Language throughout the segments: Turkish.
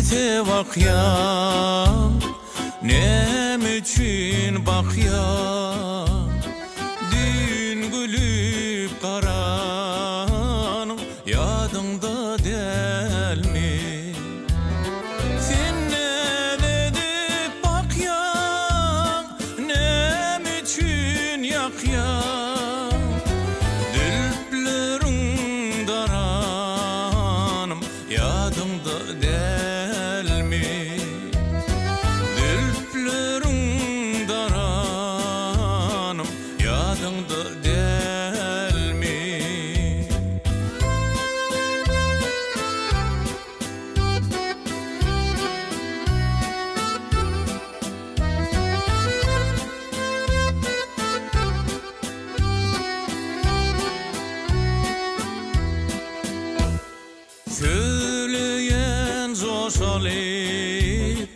Ete bakyan, nem üçün bakyan, dün gülüp karanım, yadında delmi. Sen ne dedip bakyan, nem üçün yakyan, dülplerin daranım, yadımda delmi. Dülplerin daranım, yadımda delmi. Söyleyen coşalıp,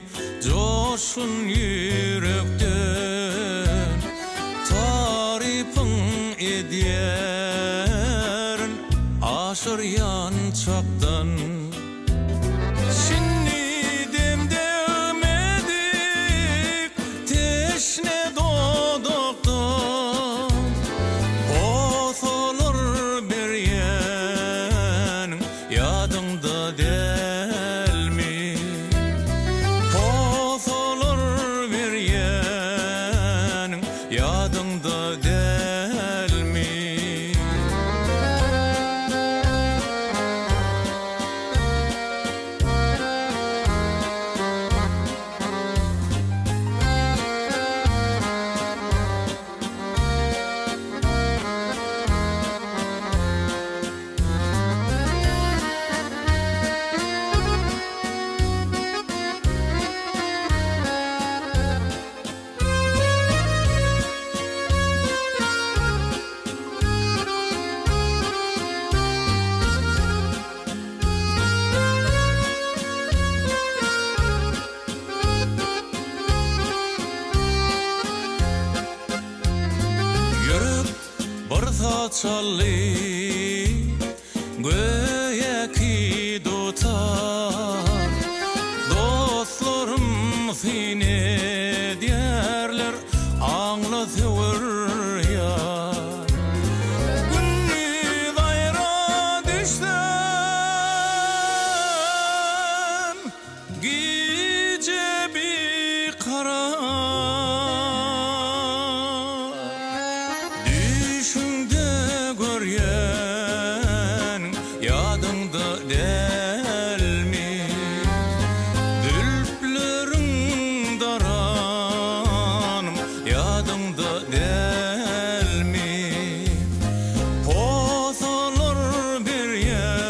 coşsun yürekten, tarifin ediyerin aşır yançaktan. Şimdi demdemedik teşne dodoktan, boğulur bir yenin yadımda delmi. Boğulur bir yenin yadımda delmi. Çalı göğe ki tutar, dostlarım seni derler, anlatır yar. Günlü dayra düşten, gece bir karar. Yadımda delmi. Dülplerin daranım, yadımda delmi. Pozulur bir yenin,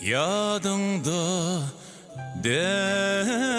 yadımda delmi.